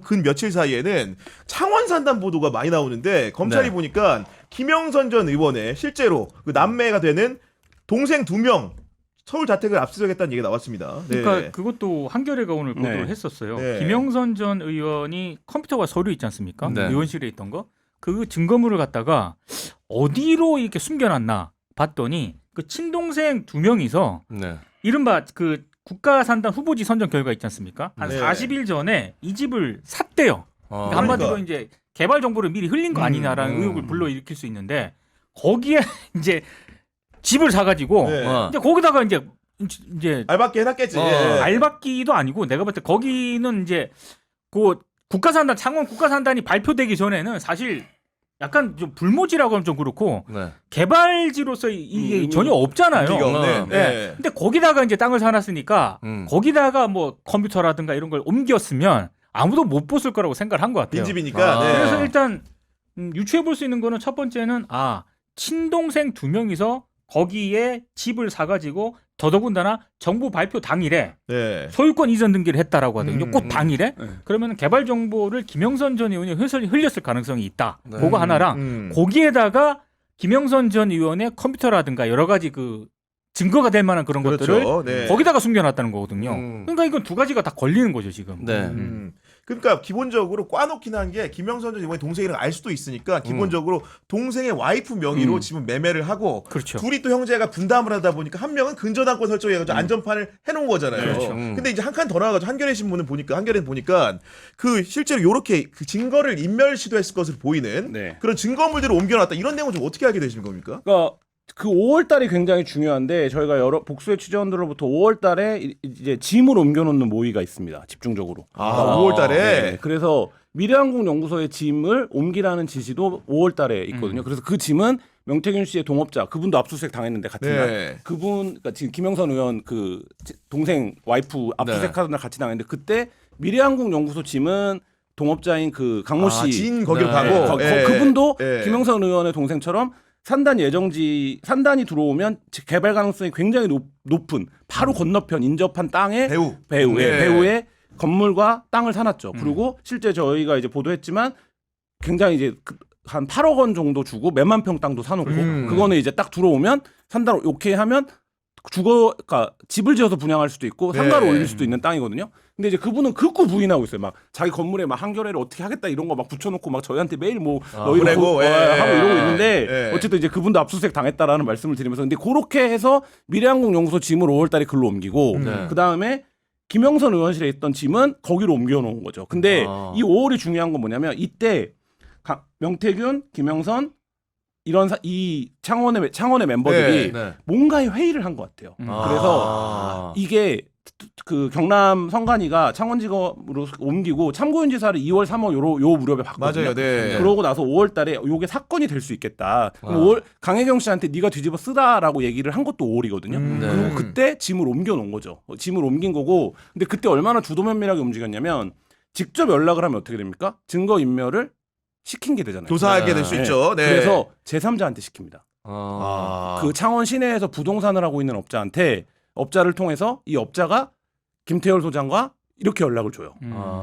근 며칠 사이에는 창원 산단 보도가 많이 나오는데 검찰이 네. 보니까 김영선 전 의원의 실제로 그 남매가 되는 동생 2명 서울 자택을 압수수색했다는 얘기가 나왔습니다. 네. 그러니까 그것도 한겨레가 오늘 보도를 네. 했었어요. 네. 김영선 전 의원이 컴퓨터와 서류 있지 않습니까? 네. 의원실에 있던 거. 그 증거물을 갖다가 어디로 이렇게 숨겨놨나 봤더니 그 친동생 2명이서 네. 이른바 그 국가산단 후보지 선정 결과 있지 않습니까? 한 네. 40일 전에 이 집을 샀대요. 그러니까 한마디로 그러니까. 이제 개발 정보를 미리 흘린 거 아니냐라는 의혹을 불러일으킬 수 있는데 거기에 이제 집을 사가지고 네. 이제 거기다가 이제 알바끼 해놨겠지. 예. 알박기도 아니고 내가 볼 때 거기는 이제 그 국가산단 창원 국가산단이 발표되기 전에는 사실 약간 좀 불모지라고 하면 좀 그렇고 네. 개발지로서 이게 전혀 없잖아요. 의미가 없네. 어. 네. 근데 거기다가 이제 땅을 사놨으니까 거기다가 뭐 컴퓨터라든가 이런 걸 옮겼으면 아무도 못 봤을 거라고 생각을 한 것 같아요. 빈집이니까. 아. 네. 그래서 일단 유추해 볼 수 있는 거는 첫 번째는 친동생 2명이서 거기에 집을 사가지고 더더군다나 정부 발표 당일에 네. 소유권 이전 등기를 했다라고 하거든요. 꼭 당일에. 네. 그러면 개발 정보를 김영선 전 의원이 흘렸을 가능성이 있다. 네. 그거 하나랑 음. 거기에다가 김영선 전 의원의 컴퓨터라든가 여러 가지 그 증거가 될 만한 그런 것들을 그렇죠. 네. 거기다가 숨겨놨다는 거거든요. 음. 그러니까 이건 두 가지가 다 걸리는 거죠 지금. 네. 그러니까 기본적으로 꽈놓긴 한 게 김영선 전 의원의 동생이랑 알 수도 있으니까 기본적으로 동생의 와이프 명의로 지금 매매를 하고 그렇죠. 둘이 또 형제가 분담을 하다 보니까 한 명은 근저당권 설정해가지고 안전판을 해놓은 거잖아요. 그렇죠. 근데 이제 한 칸 더 나가가지고 한겨레 신문을 보니까 한겨레는 보니까 그 실제로 이렇게 그 증거를 인멸 시도했을 것으로 보이는 네. 그런 증거물들을 옮겨놨다 이런 내용은 좀 어떻게 알게 되신 겁니까? 그러니까 그 5월 달이 굉장히 중요한데 저희가 여러 복수의 취재원들로부터 5월 달에 이제 짐을 옮겨놓는 모의가 있습니다. 집중적으로. 아, 5월달에. 네. 그래서 미래항공 연구소의 짐을 옮기라는 지시도 5월 달에 있거든요. 그래서 그 짐은 명태균 씨의 동업자, 그분도 압수수색 당했는데 같은 네. 날. 그분, 그러니까 지금 김영선 의원 그 동생 와이프 압수수색하던 날 같이 당했는데 그때 미래항공 연구소 짐은 동업자인 그 강모 씨. 진 거기로 네. 가고 그분도 예. 김영선 의원의 동생처럼 산단이 들어오면 개발 가능성이 굉장히 높은 바로 건너편 인접한 땅에 배우의 네. 건물과 땅을 사놨죠. 그리고 실제 저희가 이제 보도했지만 굉장히 이제 한 8억 원 정도 주고 몇만 평 땅도 사놓고 그거는 이제 딱 들어오면 산단 오케이 하면 그러니까 집을 지어서 분양할 수도 있고 상가로 네. 올릴 수도 있는 땅이거든요. 근데 이제 그분은 극구 부인하고 있어요. 막 자기 건물에 막 한겨레를 어떻게 하겠다 이런 거 막 붙여놓고 막 저희한테 매일 뭐 너희 보내고, 하고 이러고 있는데 예. 어쨌든 이제 그분도 압수수색 당했다라는 말씀을 드리면서 근데 그렇게 해서 미래항공 연구소 짐을 5월달에 글로 옮기고 네. 그 다음에 김영선 의원실에 있던 짐은 거기로 옮겨놓은 거죠. 근데 이 5월이 중요한 건 뭐냐면 이때 명태균, 김영선 이 창원의 멤버들이 네. 뭔가의 회의를 한 것 같아요. 그래서 이게 그 경남 성관이가 창원지검으로 옮기고 참고인지사를 2월, 3월 요 무렵에 받거든요. 맞아요. 네. 그러고 나서 5월달에 요게 사건이 될 수 있겠다. 그럼 5월 강혜경 씨한테 네가 뒤집어 쓰다라고 얘기를 한 것도 5월이거든요. 네. 그리고 그때 짐을 옮겨놓은 거죠. 짐을 옮긴 거고. 근데 그때 얼마나 주도면밀하게 움직였냐면 직접 연락을 하면 어떻게 됩니까? 증거 인멸을 시킨 게 되잖아요. 조사하게 될 수 네. 있죠. 네. 그래서 제3자한테 시킵니다. 아. 그 창원 시내에서 부동산을 하고 있는 업자를 통해서 이 업자가 김태열 소장과 이렇게 연락을 줘요.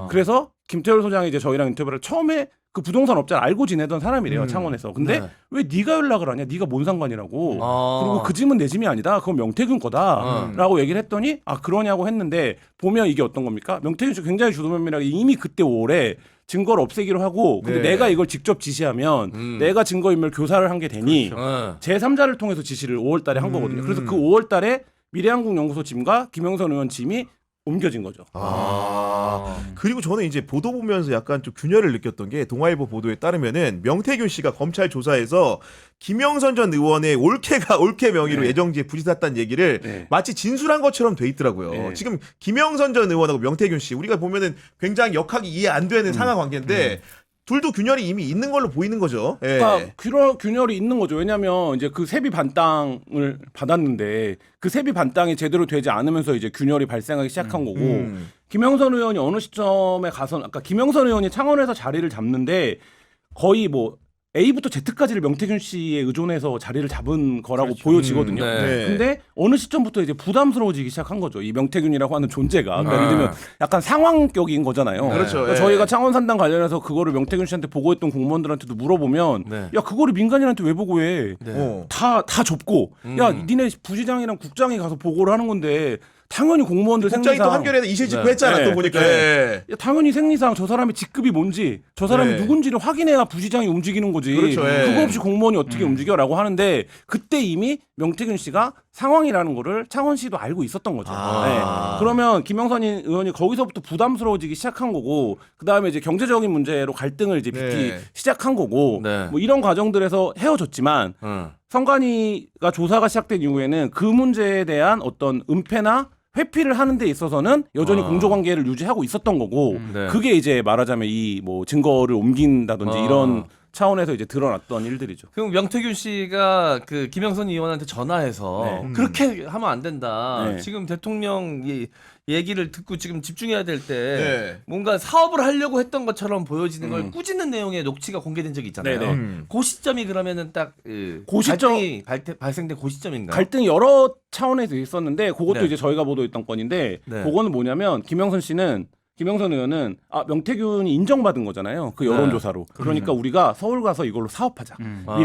그래서 김태열 소장이 이제 저희랑 인터뷰를 처음에 그 부동산 업자를 알고 지내던 사람이래요. 창원에서. 근데 네. 왜 네가 연락을 하냐? 네가 뭔 상관이라고. 아. 그리고 그 짐은 내 짐이 아니다. 그건 명태균 거다라고 얘기를 했더니 그러냐고 했는데 보면 이게 어떤 겁니까? 명태균 씨 굉장히 주도면밀하게 이미 그때 5월에 증거를 없애기로 하고 근데 네. 내가 이걸 직접 지시하면 내가 증거인멸 교사를 한 게 되니 제3자를 통해서 지시를 5월 달에 한 거거든요. 그래서 그 5월 달에 미래항공 연구소 짐과 김영선 의원 짐이 옮겨진 거죠. 그리고 저는 이제 보도 보면서 약간 좀 균열을 느꼈던 게 동아일보 보도에 따르면은 명태균 씨가 검찰 조사에서 김영선 전 의원의 올케 명의로 예정지에 부지 샀다는 얘기를 마치 진술한 것처럼 돼 있더라고요. 지금 김영선 전 의원하고 명태균 씨 우리가 보면은 굉장히 역학이 이해 안 되는 상하 관계인데 둘도 균열이 이미 있는 걸로 보이는 거죠. 예. 그러니까 균열이 있는 거죠. 왜냐하면 이제 그 세비 반땅을 받았는데 그 세비 반땅이 제대로 되지 않으면서 이제 균열이 발생하기 시작한 거고 김영선 의원이 어느 시점에 가서 아까 김영선 의원이 창원에서 자리를 잡는데 거의 뭐 A부터 Z까지를 명태균 씨에 의존해서 자리를 잡은 거라고 보여지거든요. 네. 근데 어느 시점부터 이제 부담스러워지기 시작한 거죠. 이 명태균이라고 하는 존재가. 그러니까 예를 들면 약간 상황격인 거잖아요. 그렇죠. 그러니까 예. 저희가 창원산단 관련해서 그거를 명태균 씨한테 보고했던 공무원들한테도 물어보면 네. 야 그거를 민간인한테 왜 보고해? 네. 다 접고 야 니네 부시장이랑 국장이 가서 보고를 하는 건데 당연히 공무원들 국장이 또 생리상 한겨레에서 이실 직고 네. 했잖아. 네. 또 보니까. 네. 예. 야, 당연히 생리상 저 사람의 직급이 뭔지 저 사람이 네. 누군지를 확인해야 부시장이 움직이는 거지. 그렇죠, 예. 그거 없이 공무원이 어떻게 움직여라고 하는데 그때 이미 명태균 씨가 상황이라는 거를 창원시도 알고 있었던 거죠. 아. 네. 그러면 김영선 의원이 거기서부터 부담스러워지기 시작한 거고 그다음에 이제 경제적인 문제로 갈등을 이제 빚기 네. 시작한 거고 네. 뭐 이런 과정들에서 헤어졌지만 선관위가 조사가 시작된 이후에는 그 문제에 대한 어떤 은폐나 회피를 하는 데 있어서는 여전히 공조관계를 유지하고 있었던 거고 네. 그게 이제 말하자면 이 뭐 증거를 옮긴다든지 이런 차원에서 이제 드러났던 일들이죠. 그럼 명태균 씨가 그 김영선 의원한테 전화해서 네. 그렇게 하면 안 된다. 네. 지금 대통령 얘기를 듣고 지금 집중해야 될 때 네. 뭔가 사업을 하려고 했던 것처럼 보여지는 걸 꾸짖는 내용의 녹취가 공개된 적이 있잖아요. 네네. 그 시점이 그러면은 딱 그 시점- 갈등이 발생된 그 시점인가요? 갈등이 여러 차원에서 있었는데 그것도 네. 이제 저희가 보도했던 건인데 네. 그거는 뭐냐면 김영선 의원은 명태균이 인정받은 거잖아요. 그 여론조사로. 그러니까 우리가 서울 가서 이걸로 사업하자.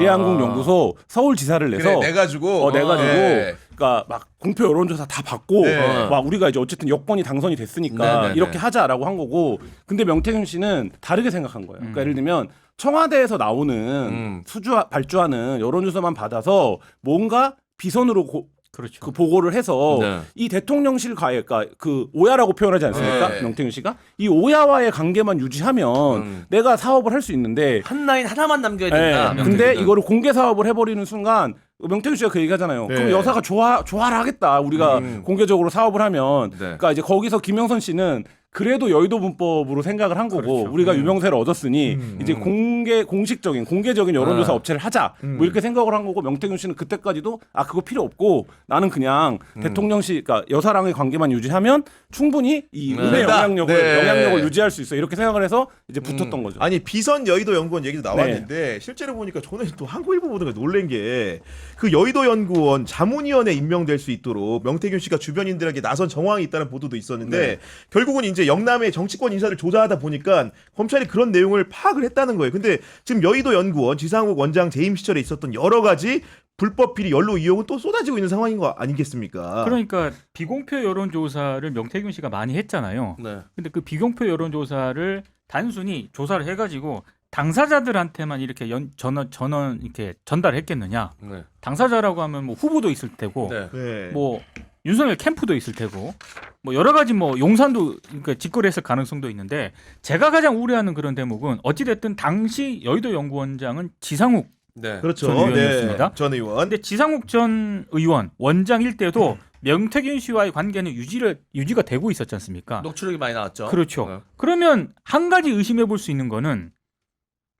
미래항공연구소 서울지사를 내서 그래, 내가지고. 내가지고 네. 그러니까 막 공표 여론조사 다 받고 네. 막 우리가 이제 어쨌든 여권이 당선이 됐으니까 네, 네, 이렇게 네. 하자라고 한 거고 근데 명태균 씨는 다르게 생각한 거예요. 그러니까 예를 들면 청와대에서 나오는 발주하는 여론조사만 받아서 뭔가 비선으로 그렇죠. 그 보고를 해서 네. 이 대통령실 그러니까 그 오야라고 표현하지 않습니까? 네. 명태균 씨가 이 오야와의 관계만 유지하면 내가 사업을 할 수 있는데 한 라인 하나만 남겨야 된다. 네. 근데 명태균은. 이거를 공개 사업을 해버리는 순간 명태균 씨가 그 얘기하잖아요. 네. 그럼 여사가 좋아라 하겠다. 우리가 공개적으로 사업을 하면. 네. 그러니까 이제 거기서 김영선 씨는 그래도 여의도 문법으로 생각을 한 거고 그렇죠. 우리가 유명세를 얻었으니 이제 공개적인 여론조사 업체를 하자 뭐 이렇게 생각을 한 거고 명태균 씨는 그때까지도 그거 필요 없고 나는 그냥 대통령실 그러니까 여사랑의 관계만 유지하면 충분히 이 은혜 영향력을 유지할 수 있어 이렇게 생각을 해서 이제 붙었던 거죠. 아니 비선 여의도 연구원 얘기도 나왔는데 실제로 보니까 저는 또 한국일보 보다가 놀란 게 그 여의도 연구원 자문위원회 임명될 수 있도록 명태균 씨가 주변인들에게 나선 정황이 있다는 보도도 있었는데 결국은 이제 영남의 정치권 인사를 조사하다 보니까 검찰이 그런 내용을 파악을 했다는 거예요. 근데 지금 여의도 연구원 지상욱 원장 재임 시절에 있었던 여러 가지 불법 비리 연루 의혹은 또 쏟아지고 있는 상황인 거 아니겠습니까? 그러니까 비공표 여론조사를 명태균 씨가 많이 했잖아요. 네. 근데 그 비공표 여론조사를 단순히 조사를 해가지고 당사자들한테만 이렇게 전원 이렇게 전달했겠느냐? 네. 당사자라고 하면 뭐 후보도 있을 테고, 네. 네. 뭐 윤석열 캠프도 있을 테고, 뭐 여러 가지 뭐 용산도 그러니까 직거래했을 가능성도 있는데 제가 가장 우려하는 그런 대목은 어찌됐든 당시 여의도 연구원장은 지상욱 네. 그렇죠. 전 의원이었습니다. 전 의원. 근데 지상욱 전 의원 원장일 때도 명태균 씨와의 관계는 유지가 되고 있었지 않습니까? 녹취록이 많이 나왔죠. 그렇죠. 네. 그러면 한 가지 의심해 볼 수 있는 거는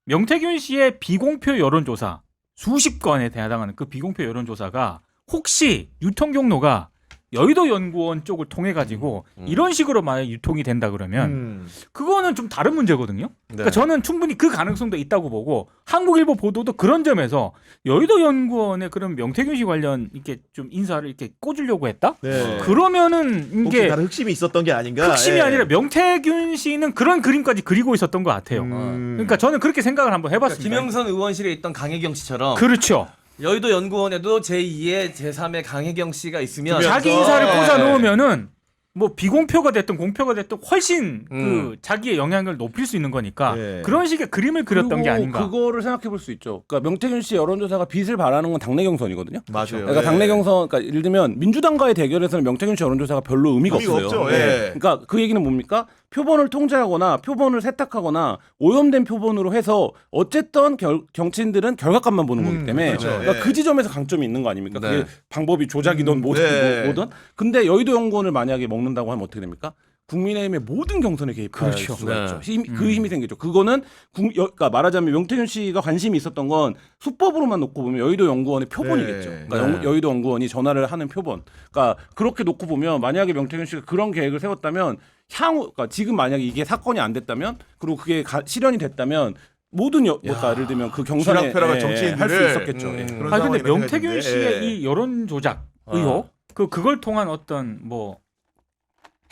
명태균 씨의 비공표 여론조사 수십 건에 해당하는 그 비공표 여론조사가 혹시 유통 경로가 여의도 연구원 쪽을 통해 가지고 이런 식으로 만약 유통이 된다 그러면 그거는 좀 다른 문제거든요. 그러니까 저는 충분히 그 가능성도 있다고 보고 한국일보 보도도 그런 점에서 여의도 연구원의 그런 명태균 씨 관련 이렇게 좀 인사를 이렇게 꽂으려고 했다? 네. 그러면은 혹시 이게 다른 흑심이 있었던 게 아닌가? 흑심이 예. 아니라 명태균 씨는 그런 그림까지 그리고 있었던 것 같아요. 그러니까 저는 그렇게 생각을 한번 해봤습니다. 김영선 의원실에 있던 강혜경 씨처럼 그렇죠. 여의도 연구원에도 제2의 제3의 강혜경 씨가 있으면 주변- 자기 인사를 네. 꽂아 놓으면은 뭐 비공표가 됐든 공표가 됐든 훨씬 그 자기의 영향을 높일 수 있는 거니까 네. 그런 식의 그림을 그렸던 게 아닌가. 그거를 생각해 볼 수 있죠. 그러니까 명태균 씨 여론조사가 빚을 바라는 건 당내 경선이거든요. 맞아요. 그러니까 예. 당내 경선, 그러니까 예를 들면 민주당과의 대결에서는 명태균 씨 여론조사가 별로 의미가 의미가 없어요. 없죠. 예. 그러니까 그 얘기는 뭡니까? 표본을 통제하거나 표본을 세탁하거나 오염된 표본으로 해서 어쨌든 정치인들은 결과값만 보는 거기 때문에 그렇죠. 그러니까 예. 그 지점에서 강점이 있는 거 아닙니까? 네. 그게 방법이 조작이든 네. 뭐든. 근데 여의도 연구원을 만약에 먹는다고 하면 어떻게 됩니까? 국민의힘의 모든 경선에 개입할 그렇죠. 수가 네. 있죠. 그 힘이 생기죠. 그거는 그러니까 말하자면 명태균 씨가 관심이 있었던 건 수법으로만 놓고 보면 여의도 연구원의 표본이겠죠. 네. 그러니까 네. 여의도 연구원이 전화를 하는 표본. 그러니까 그렇게 놓고 보면 만약에 명태균 씨가 그런 계획을 세웠다면 향후, 그러니까 지금 만약에 이게 사건이 안 됐다면 그리고 그게 실현이 됐다면 모든 그러니까 예를 들면 그 경선에 쥐락펴락한 정치인들을 할 수 있었겠죠. 예. 그런 아니 근데 상황이 명태균 나타나는데, 씨의 예. 이 여론 조작 의혹 그걸 통한 어떤 뭐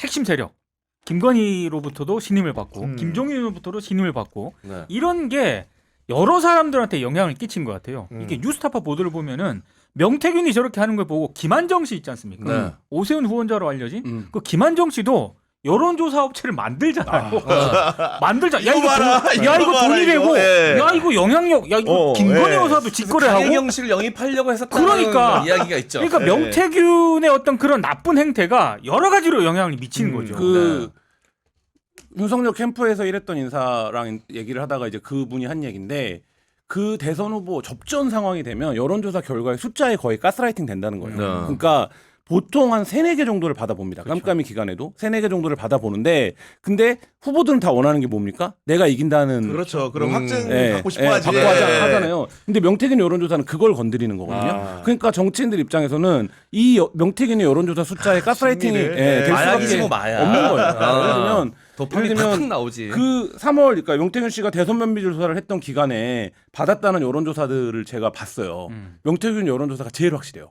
핵심 세력 김건희로부터도 신임을 받고 김종인으로부터도 신임을 받고 네. 이런 게 여러 사람들한테 영향을 끼친 것 같아요. 이게 뉴스타파 보도를 보면은 명태균이 저렇게 하는 걸 보고 김한정 씨 있지 않습니까? 네. 오세훈 후원자로 알려진 그 김한정 씨도 여론조사 업체를 만들잖아요. 만들자. 야 이거 봐라, 야 이거 봐라, 돈이 이거. 되고, 예. 야 이거 영향력, 야 이거 김건희 예. 여사도 직거래하고. 강혜경 씨를 영입하려고 했었다는 그러니까. 이야기가 있죠. 그러니까 예. 명태균의 어떤 그런 나쁜 행태가 여러 가지로 영향을 미치는 거죠. 그 윤석열 캠프에서 일했던 인사랑 얘기를 하다가 이제 그분이 한 얘기인데 그 대선 후보 접전 상황이 되면 여론조사 결과의 숫자에 거의 가스라이팅 된다는 거예요. 네. 그러니까 보통 한 3-4개 정도를 받아봅니다. 깜깜이 기간에도 3-4개 정도를 받아보는데 근데 후보들은 다 원하는 게 뭡니까? 내가 이긴다는 그렇죠. 그럼 확증 예, 받고 싶어 예, 하지. 받고 하잖아요. 근데 명태균 여론조사는 그걸 건드리는 거거든요. 아. 그러니까 정치인들 입장에서는 이 명태균의 여론조사 숫자에 가스라이팅이 심리를. 될 마약이지 수밖에 뭐 마약. 없는 거예요. 아. 예를 들면 도파민 예를 들면 팍팍 나오지. 그 3월 그러니까 명태균 씨가 대선 면밀 조사를 했던 기간에 받았다는 여론조사들을 제가 봤어요. 명태균 여론조사가 제일 확실해요.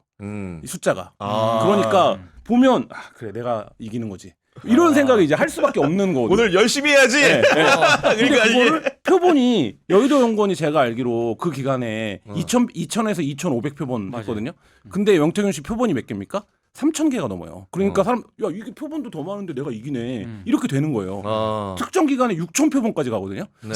이 숫자가. 아. 그러니까 보면 그래 내가 이기는 거지. 이런 생각이 이제 할 수밖에 없는 거거든요. 오늘 열심히 해야지. 네, 네. 근데 그러니까 그거를 표본이 여의도 연구원이 제가 알기로 그 기간에 2000에서 2500표본 했거든요. 근데 명태균 씨 표본이 몇 개입니까? 3000개가 넘어요. 그러니까 사람 야 이게 표본도 더 많은데 내가 이기네. 이렇게 되는 거예요. 특정 기간에 6000표본까지 가거든요. 네.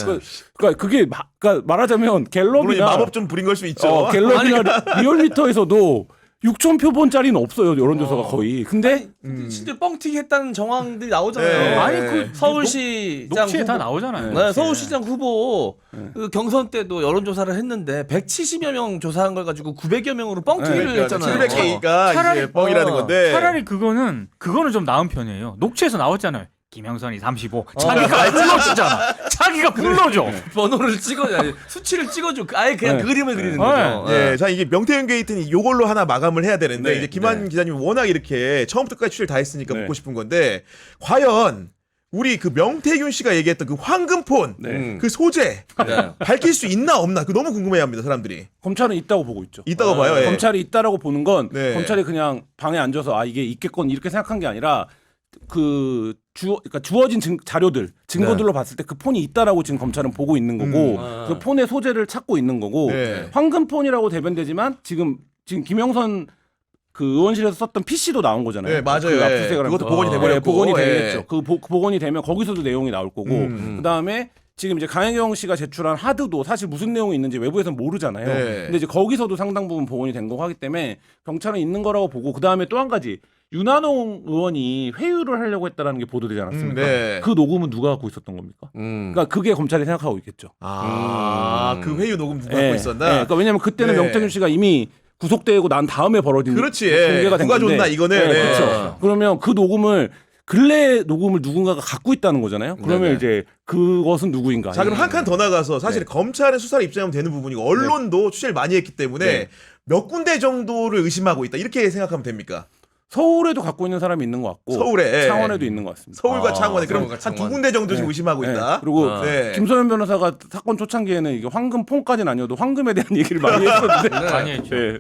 그러니까 그게 그러니까 말하자면 물론 이 갤럽이나 마법 좀 부린 걸 수 있죠. 갤럽이나 리얼미터에서도 6000표본짜리는 없어요. 여론조사가 거의. 근데 진짜 뻥튀기 했다는 정황들이 나오잖아요. 네. 아니 그 서울시장 녹취에 후보, 다 나오잖아요. 네, 서울시장 후보 그 경선 때도 여론조사를 했는데 170여 명 조사한 걸 가지고 900여 명으로 뻥튀기를 그러니까 했잖아요. 700개니까 차라리- 이제 뻥이라는 건데. 차라리 그거는 좀 나은 편이에요. 녹취에서 나왔잖아요. 김영선이 35. 자기가 불러주잖아. 자기가 불러줘. 번호를 찍어줘, 아니, 수치를 찍어줘. 아예 그냥 네. 그림을 그리는 네. 거죠. 예, 자 이게 명태균 게이트는 요걸로 하나 마감을 해야 되는데 네, 이제 김한 기자님 워낙 이렇게 처음부터 끝까지 취재를 다 했으니까 네. 묻고 싶은 건데 과연 우리 그 명태균 씨가 얘기했던 그 황금폰 네. 그 소재 네. 밝힐 수 있나 없나 그 너무 궁금해합니다 사람들이. 검찰은 있다고 보고 있죠. 있다고 봐요. 예. 검찰이 있다라고 보는 건 네. 검찰이 그냥 방에 앉아서 아 이게 있겠건 이렇게 생각한 게 아니라 그러니까 주어진 자료들 증거들로 봤을 때 그 폰이 있다라고 지금 검찰은 보고 있는 거고 그 폰의 소재를 찾고 있는 거고 네. 황금폰이라고 대변되지만 지금 김영선 그 의원실에서 썼던 PC도 나온 거잖아요. 네, 맞아요. 그 예. 압수수색을 그것도 하면서. 복원이 돼버렸고. 네, 복원이 예. 되겠죠. 그 복원이 되면 거기서도 내용이 나올 거고 그 다음에 지금 이제 강혜경 씨가 제출한 하드도 사실 무슨 내용이 있는지 외부에서는 모르잖아요. 네. 근데 이제 거기서도 상당 부분 복원이 된 거고 하기 때문에 경찰은 있는 거라고 보고 그 다음에 또 한 가지 윤한홍 의원이 회유를 하려고 했다라는 게 보도되지 않았습니까? 네. 그 녹음은 누가 갖고 있었던 겁니까? 그러니까 그게 검찰이 생각하고 있겠죠. 그 회유 녹음 누가 예, 갖고 있었나? 예, 그러니까 왜냐면 그때는 네. 명태균 씨가 이미 구속되고 난 다음에 벌어진 그렇지. 예. 공개가 된 누가 건데 줬나 이거는. 예, 네. 그렇죠. 그러면 그 녹음을 근래 녹음을 누군가가 갖고 있다는 거잖아요. 그러면 네네. 이제 그것은 누구인가? 자 그럼 한 칸 더 나가서 사실 네. 검찰의 수사를 입장하면 되는 부분이고 언론도 취재를 많이 했기 때문에 네. 몇 군데 정도를 의심하고 있다 이렇게 생각하면 됩니까? 서울에도 갖고 있는 사람이 있는 것 같고 서울에 예. 창원에도 있는 것 같습니다. 서울과 창원에 그럼 서울과 한 두 창원. 군데 정도 지금 네. 의심하고 네. 있다. 그리고 네. 김소연 변호사가 사건 초창기에는 이게 황금폰까지는 아니어도 황금에 대한 얘기를 많이 했었는데 많이 했죠. 네.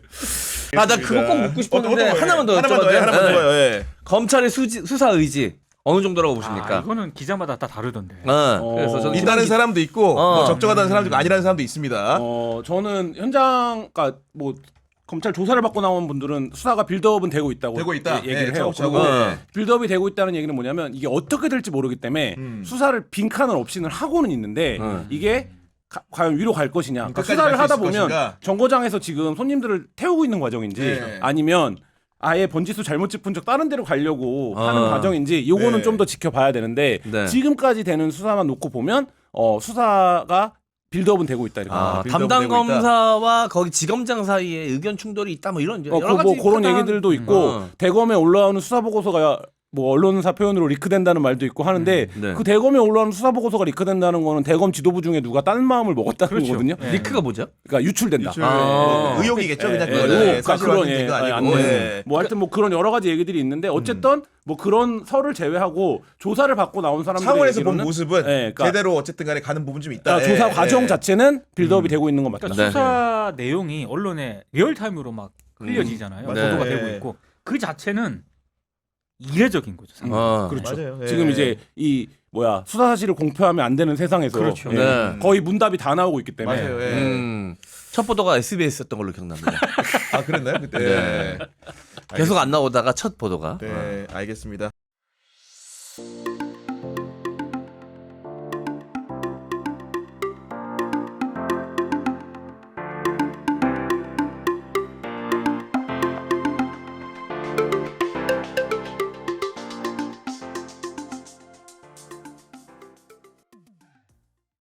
아, 나 그거 꼭 묻고 싶었는데 어떤 거예요? 하나만 더 하나만 더 여쭤봐도 해, 하나만 돼요? 더요. 예. 검찰의 수사 의지 어느 정도라고 보십니까? 이거는 기자마다 다 다르던데. 그래서 저는 있다는 사람도 있고 어. 뭐 적정하다는 사람도 있고 아니라는 사람도 있습니다. 저는 현장, 그러니까 뭐 검찰 조사를 받고 나온 분들은 수사가 빌드업은 되고 있다고 되고 있다. 얘기를 네, 해요. 차곡차곡. 그리고 네. 빌드업이 되고 있다는 얘기는 뭐냐면 이게 어떻게 될지 모르기 때문에 수사를 빈칸을 없이는 하고는 있는데 이게 과연 위로 갈 것이냐. 그러니까 끝까지 수사를 갈수 하다 있을 보면 것인가? 정거장에서 지금 손님들을 태우고 있는 과정인지 네. 아니면 아예 번지수 잘못 짚은 적 다른 데로 가려고 하는 아. 과정인지 요거는 네. 좀 더 지켜봐야 되는데 네. 지금까지 되는 수사만 놓고 보면 수사가 빌드업은 되고 있다 이렇게. 아, 빌드업 담당 되고 있다. 검사와 거기 지검장 사이에 의견 충돌이 있다 뭐 이런 여러 가지 뭐 그런 타당한- 얘기들도 있고 대검에 올라오는 수사 보고서가 뭐 언론사 표현으로 리크된다는 말도 있고 하는데 네. 그 대검에 올라오는 수사 보고서가 리크된다는 거는 대검 지도부 중에 누가 딴 마음을 먹었다는 그렇죠. 거거든요. 네. 리크가 뭐죠? 그러니까 유출된다. 유출, 아. 의혹이겠죠. 그냥 예, 그거는. 의혹, 사실 그런 확인된 거 아니고. 안 되는. 예. 뭐 하여튼 뭐 그런 여러 가지 얘기들이 있는데 어쨌든 뭐 그런 설을 제외하고 조사를 받고 나온 사람들의 차원에서 본 얘기로는 모습은 예, 그러니까 제대로 어쨌든 간에 가는 부분 좀 있다. 그러니까 조사 예, 과정 예. 자체는 빌드업이 되고 있는 건 맞다. 그러니까 네. 수사 내용이 언론에 리얼타임으로 막 흘려지잖아요. 맞아요. 보도가 네. 되고 있고 그 자체는 이례적인 거죠. 상당히. 그렇죠. 맞아요. 예. 지금 이제 이 뭐야 수사 사실을 공표하면 안 되는 세상에서 그렇죠. 예, 네. 거의 문답이 다 나오고 있기 때문에 맞아요. 예. 첫 보도가 SBS였던 걸로 기억납니다. 아 그랬나요 그때? 네. 예. 계속 안 나오다가 첫 보도가. 네, 알겠습니다.